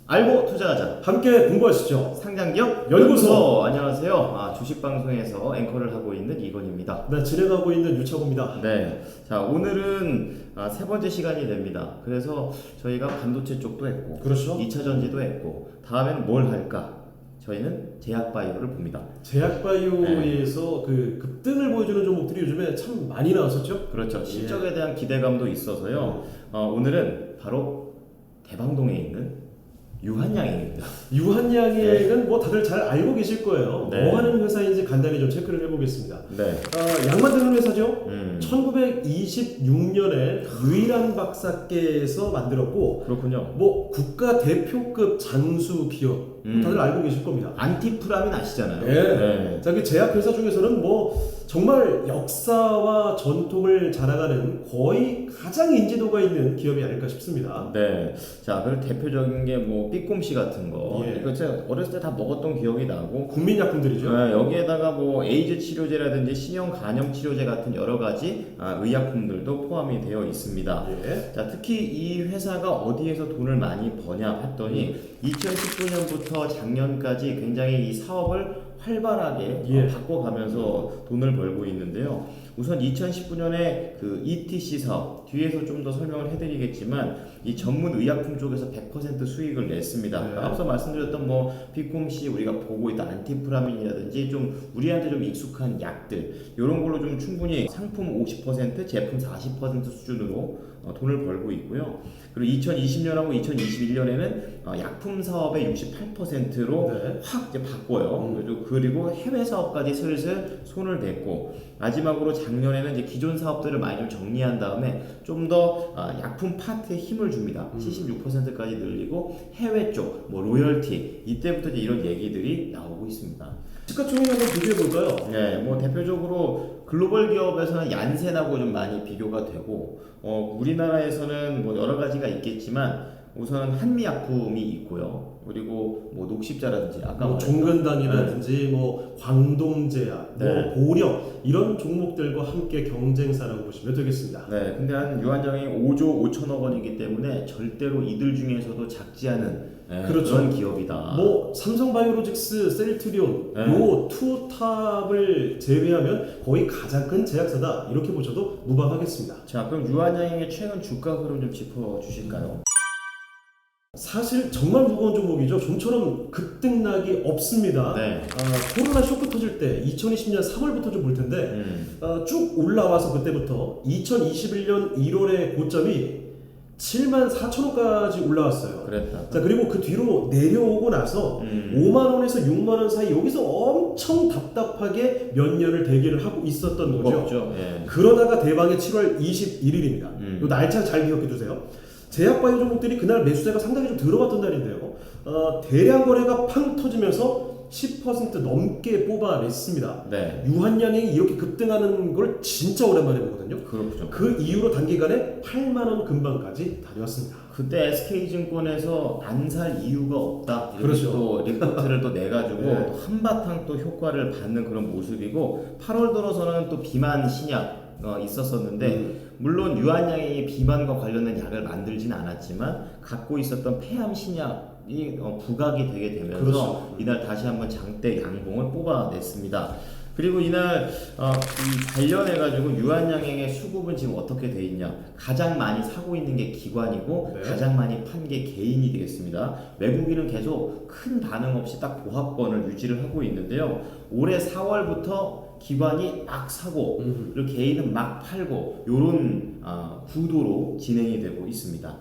알고 투자하자. 함께 공부하시죠. 상장기업 연구소. 안녕하세요. 주식방송에서 앵커를 하고 있는 이건입니다. 네, 진행하고 있는 유차고입니다. 네. 자, 오늘은 세 번째 시간이 됩니다. 그래서 저희가 반도체 쪽도 했고, 그렇죠. 2차 전지도 했고, 다음에는 뭘 할까? 저희는 제약바이오를 봅니다. 제약바이오에서 그 급등을 보여주는 종목들이 요즘에 참 많이 나왔었죠. 그렇죠. 실적에 대한 기대감도 있어서요. 오늘은 바로 대방동에 있는 유한양행입니다. 유한양행은 뭐 다들 잘 알고 계실 거예요. 네. 뭐 하는 회사인지 간단히 좀 체크를 해보겠습니다. 네. 약 만드는 회사죠. 1926년에 1926년에 유일한 박사께서 만들었고, 그렇군요. 뭐 국가 대표급 장수 기업 다들 알고 계실 겁니다. 안티프라민 아시잖아요. 네. 자, 그 제약회사 중에서는 뭐 정말 역사와 전통을 자랑하는 거의 가장 인지도가 있는 기업이 아닐까 싶습니다. 네. 자, 그리고 대표적인 게 뭐 삐꼼씨 같은 거. 예. 이거 제가 어렸을 때 다 먹었던 기억이 나고. 국민약품들이죠. 네, 여기에다가 뭐 에이즈 치료제라든지 신형 간염 치료제 같은 여러 가지 의약품들도 포함이 되어 있습니다. 예. 자, 특히 이 회사가 어디에서 돈을 많이 버냐 했더니 2019년부터 작년까지 굉장히 이 사업을 활발하게 예. 바꿔가면서 돈을 벌고 있는데요. 우선 2019년에 그 ETC 사업 뒤에서 좀 더 설명을 해드리겠지만 이 전문 의약품 쪽에서 100% 수익을 냈습니다. 네. 앞서 말씀드렸던 뭐 피콤시 우리가 보고 있던 안티프라민이라든지 좀 우리한테 좀 익숙한 약들 이런 걸로 좀 충분히 상품 50% 제품 40% 수준으로 돈을 벌고 있고요. 그리고 2020년하고 2021년에는 약품 사업의 68%로 네. 확 이제 바꿔요. 그리고 해외 사업까지 슬슬 손을 댔고 마지막으로 작년에는 이제 기존 사업들을 많이 좀 정리한 다음에 좀 더 약품 파트에 힘을 줍니다. 76%까지 늘리고 해외 쪽, 뭐 로열티 이때부터 이제 이런 얘기들이 나오고 있습니다. 시가총액 한번 비교해 볼까요? 네, 뭐 대표적으로 글로벌 기업에서는 얀센하고 좀 많이 비교가 되고 우리나라에서는 뭐 여러 가지가 있겠지만 우선 한미약품이 있고요. 그리고 뭐 녹십자라든지 아까 뭐 말했던 종근당이라든지 뭐 광동제약, 네. 뭐 보령 이런 종목들과 함께 경쟁사라고 보시면 되겠습니다. 네, 근데 한 유한정이 5조 5천억 원이기 때문에 절대로 이들 중에서도 작지 않은 그렇죠. 그런 기업이다. 뭐 삼성바이오로직스, 셀트리온 네. 요 투탑을 제외하면 거의 가장 큰 제약사다 이렇게 보셔도 무방하겠습니다. 자, 그럼 유한양의 최근 주가 흐름 좀 짚어주실까요? 사실 정말 무거운 종목이죠. 좀처럼 급등락이 없습니다. 네. 코로나 쇼크 터질 때 2020년 3월부터 좀 볼 텐데 쭉 올라와서 그때부터 2021년 1월의 고점이 74,000원까지 올라왔어요. 그랬다. 자, 그리고 그 뒤로 내려오고 나서 5만원에서 6만원 사이 여기서 엄청 답답하게 몇 년을 대기를 하고 있었던 거죠. 무겁죠. 예. 그러다가 대박의 7월 21일입니다. 이 날짜 잘 기억해 두세요. 제약바이오 종목들이 그날 매수세가 상당히 좀 들어갔던 날인데요. 대량 거래가 팡 터지면서 10% 넘게 뽑아냈습니다. 네. 유한양행이 이렇게 급등하는 걸 진짜 오랜만에 보거든요. 그렇죠. 그 이후로 단기간에 8만원 근방까지 다녀왔습니다. 그때 SK증권에서 안 살 이유가 없다. 이렇게 그렇죠. 또 리포트를 또 내가지고 네. 또 한바탕 또 효과를 받는 그런 모습이고 8월 들어서는 또 비만 신약 있었었는데 물론 유한양행이 비만과 관련된 약을 만들진 않았지만 갖고 있었던 폐암 신약이 부각이 되게 되면서 그렇죠. 이날 다시 한번 장대 양봉을 뽑아냈습니다. 그리고 이날 이 관련해가지고 유한양행의 수급은 지금 어떻게 돼 있냐? 가장 많이 사고 있는 게 기관이고 네. 가장 많이 판 게 개인이 되겠습니다. 외국인은 계속 큰 반응 없이 딱 보합권을 유지를 하고 있는데요. 올해 4월부터 기관이 막 사고 그리고 개인은 막 팔고 이런 구도로 진행이 되고 있습니다.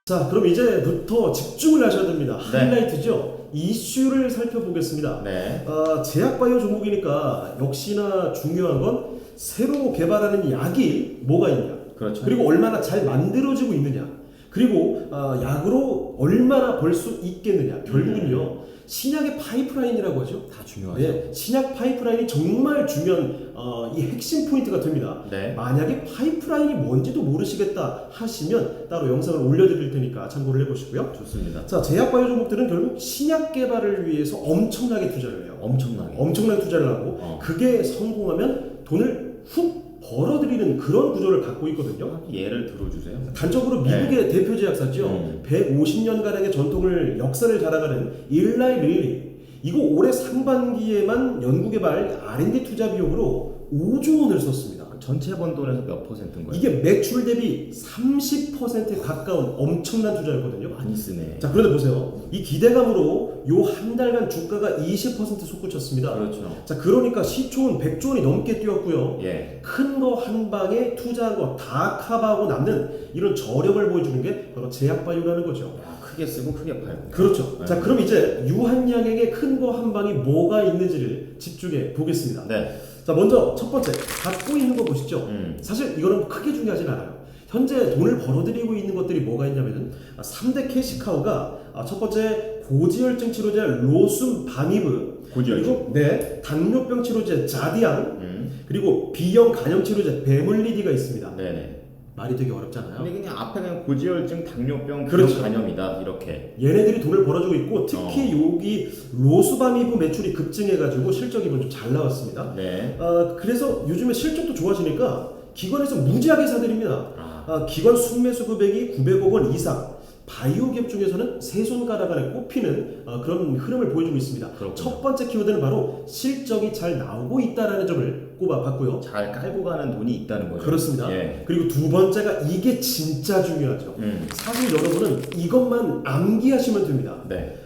자, 그럼 이제부터 집중을 하셔야 됩니다. 네. 하이라이트죠. 이슈를 살펴보겠습니다. 네. 제약바이오 종목이니까 역시나 중요한 건 새로 개발하는 약이 뭐가 있냐. 그렇죠. 그리고 얼마나 잘 만들어지고 있느냐. 그리고 약으로 얼마나 벌 수 있겠느냐. 결국은요. 신약의 파이프라인이라고 하죠. 다 중요하죠. 네, 신약 파이프라인이 정말 중요한 이 핵심 포인트가 됩니다. 네. 만약에 파이프라인이 뭔지도 모르시겠다 하시면 따로 영상을 올려드릴 테니까 참고를 해보시고요. 좋습니다. 자, 제약바이오 종목들은 결국 신약 개발을 위해서 엄청나게 투자를 해요. 엄청나게. 엄청나게 투자를 하고 그게 성공하면 돈을 훅 벌어들이는 그런 구조를 갖고 있거든요. 예를 들어주세요. 단적으로 미국의 대표 제약사죠. 150년가량의 역사를 자랑하는 일라이 릴리. 이거 올해 상반기에만 연구개발 R&D 투자 비용으로 5조 원을 썼습니다. 전체 번 돈에서 몇 %인 거예요? 이게 매출 대비 30%에 가까운 엄청난 투자였거든요. 많이 쓰네. 자, 그런데 보세요. 이 기대감으로 요 한 달간 주가가 20% 솟구쳤습니다. 그렇죠. 자, 그러니까 시총은 100조 원이 넘게 뛰었고요. 예. 큰 거 한 방에 투자한 거 다 커버하고 남는 이런 저력을 보여주는 게 바로 제약바이오라는 거죠. 야, 크게 쓰고 크게 팔고. 그렇죠. 네. 자, 그럼 이제 유한양에게 큰 거 한 방이 뭐가 있는지를 집중해 보겠습니다. 네. 자, 먼저 첫 번째 갖고 있는 거 보시죠. 사실 이거는 크게 중요하진 않아요. 현재 돈을 벌어들이고 있는 것들이 뭐가 있냐면은 3대 캐시카우가 첫 번째 고지혈증 치료제 로숨 바미브, 고지혈증. 그리고 네, 당뇨병 치료제 자디앙, 그리고 B형 간염 치료제 베물리디가 있습니다. 네네. 말이 되게 어렵잖아요. 근데 그냥 앞에 그냥 고지혈증, 당뇨병, 그렇죠. 간염이다 이렇게. 얘네들이 돈을 벌어주고 있고 특히 여기 로수바미브 매출이 급증해가지고 실적이 좀 잘 나왔습니다. 네. 그래서 요즘에 실적도 좋아지니까 기관에서 무지하게 사들입니다. 기관 순매수 금액이 900억 원 이상. 바이오 갭 중에서는 세 손가락 안에 꼽히는 그런 흐름을 보여주고 있습니다. 그렇군요. 첫 번째 키워드는 바로 실적이 잘 나오고 있다라는 점을 꼽아봤고요. 잘 깔고 가는 돈이 있다는 거죠. 그렇습니다. 예. 그리고 두 번째가 이게 진짜 중요하죠. 사실 여러분은 이것만 암기하시면 됩니다. 네.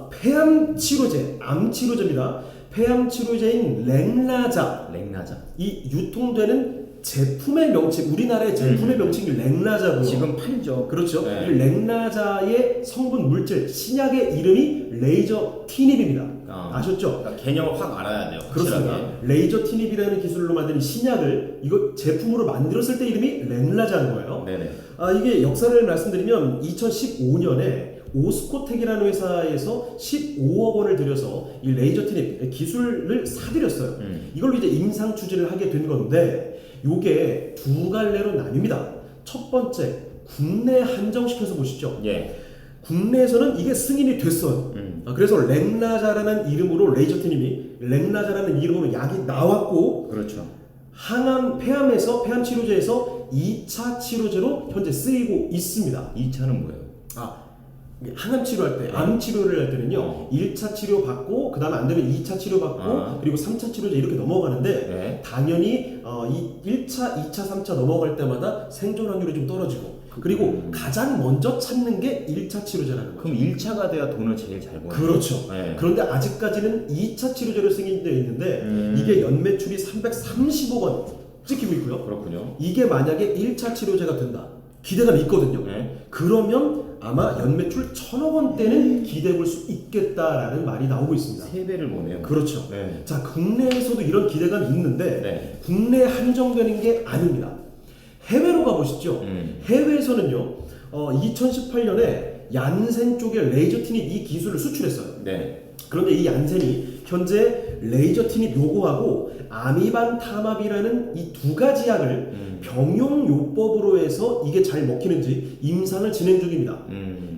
폐암 치료제, 암 치료제입니다. 폐암 치료제인 랭라자. 이 유통되는 제품의 명칭, 우리나라의 제품의 명칭이 랭라자고요. 지금 팔죠. 그렇죠. 네. 이 랭라자의 성분 물질, 신약의 이름이 레이저 티닙입니다. 아셨죠? 그러니까 개념을 확 알아야 돼요. 확실하게. 그렇습니다. 레이저 티닙이라는 기술로 만든 신약을 이거 제품으로 만들었을 때 이름이 랭라자인 거예요. 네네. 이게 역사를 말씀드리면 2015년에 오스코텍이라는 회사에서 15억 원을 들여서 이 레이저 티닙 기술을 사들였어요. 이걸로 이제 임상 추진을 하게 된 건데 요게 두 갈래로 나뉩니다. 첫 번째, 국내 한정시켜서 보시죠. 예. 국내에서는 이게 승인이 됐어요. 그래서 랭라자라는 이름으로 레이저 티닙이 랭라자라는 이름으로 약이 나왔고, 그렇죠. 폐암 치료제에서 2차 치료제로 현재 쓰이고 있습니다. 2차는 뭐예요? 항암 치료할 때, 암 치료를 할 때는요, 1차 치료 받고, 그 다음에 안 되면 2차 치료 받고, 그리고 3차 치료제 이렇게 넘어가는데, 네. 당연히, 이 1차, 2차, 3차 넘어갈 때마다 생존 확률이 좀 떨어지고, 그리고 가장 먼저 찾는 게 1차 치료제라는 거죠. 그럼 1차가 돼야 돈을 제일 잘 버는. 그렇죠. 네. 그런데 아직까지는 2차 치료제로 승인되어 있는데, 이게 연매출이 330억 원 찍히고 있고요. 그렇군요. 이게 만약에 1차 치료제가 된다. 기대감이 있거든요. 네. 그러면 아마 연매출 1,000억 원대는 기대해 볼 수 있겠다라는 말이 나오고 있습니다. 3배를 보네요. 그렇죠. 네. 자, 국내에서도 이런 기대감이 있는데 네. 국내에 한정되는 게 아닙니다. 해외로 가보시죠. 해외에서는요, 2018년에 얀센 쪽의 레이저 티닙 이 기술을 수출했어요. 네. 그런데 이 얀센이 현재 레이저 티닙 요거하고 아미반타맙이라는 이 두 가지 약을 병용요법으로 해서 이게 잘 먹히는지 임상을 진행 중입니다.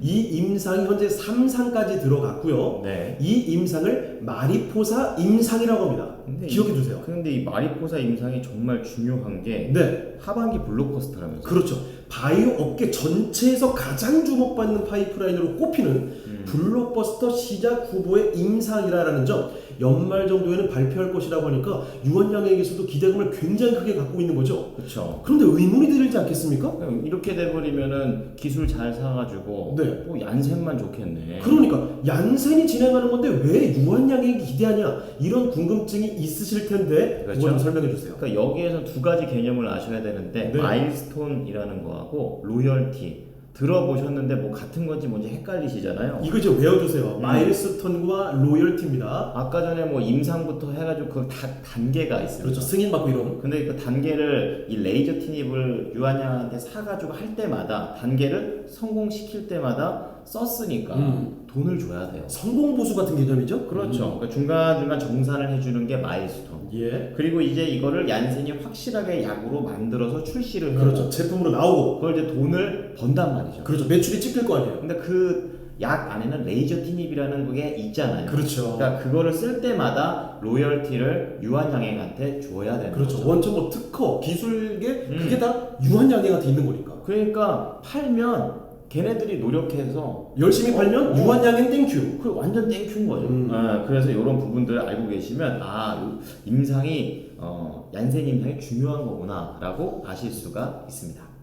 이 임상이 현재 3상까지 들어갔고요. 네. 이 임상을 마리포사 임상이라고 합니다. 기억해 두세요. 그런데 이 마리포사 임상이 정말 중요한 게 네. 하반기 블록버스터라면서요. 그렇죠. 바이오 업계 전체에서 가장 주목받는 파이프라인으로 꼽히는 블록버스터 시작 후보의 임상이라는 점, 연말 정도에는 발표할 것이라고 하니까 유한양에게서도 기대감을 굉장히 크게 갖고 있는 거죠. 그렇죠. 그런데 의문이 들지 않겠습니까? 이렇게 돼버리면은 기술 잘 사가지고 네. 뭐 얀센만 좋겠네. 그러니까 얀센이 진행하는 건데 왜 유한양에게 기대하냐, 이런 궁금증이 있으실 텐데 그렇죠. 그거 좀 설명해 주세요. 그러니까 여기에서 두 가지 개념을 아셔야 되는데 네. 마일스톤이라는 거하고 로열티 들어보셨는데 뭐 같은 건지 뭔지 헷갈리시잖아요. 이거 좀 외워두세요. 마일스톤과 로열티입니다. 아까 전에 뭐 임상부터 해가지고 그 단계가 있어요. 그렇죠. 승인받고 이런. 근데 그 단계를 이 레이저 티닙을 유한양한테 사가지고 할 때마다 단계를 성공시킬 때마다 썼으니까 돈을 줘야 돼요. 성공 보수 같은 개념이죠? 그렇죠. 그러니까 중간중간 정산을 해주는 게 마일스톤. 예. 그리고 이제 이거를 얀센이 확실하게 약으로 만들어서 출시를 해요. 그렇죠. 제품으로 나오고. 그걸 이제 돈을 번단 말이죠. 그렇죠. 매출이 찍힐 거 아니에요. 근데 그 약 안에는 레이저 티닙이라는 게 있잖아요. 그렇죠. 그러니까 그거를 쓸 때마다 로열티를 유한양행한테 줘야 되는 그렇죠. 거죠. 원천 뭐 특허, 기술계 그게 다 유한양행한테 있는 거니까. 그러니까 팔면 걔네들이 노력해서 열심히 팔면 유한양행 땡큐. 그 완전 땡큐인 거죠. 그래서 이런 부분들을 알고 계시면 임상이 얀센 임상이 중요한 거구나라고 아실 수가 있습니다.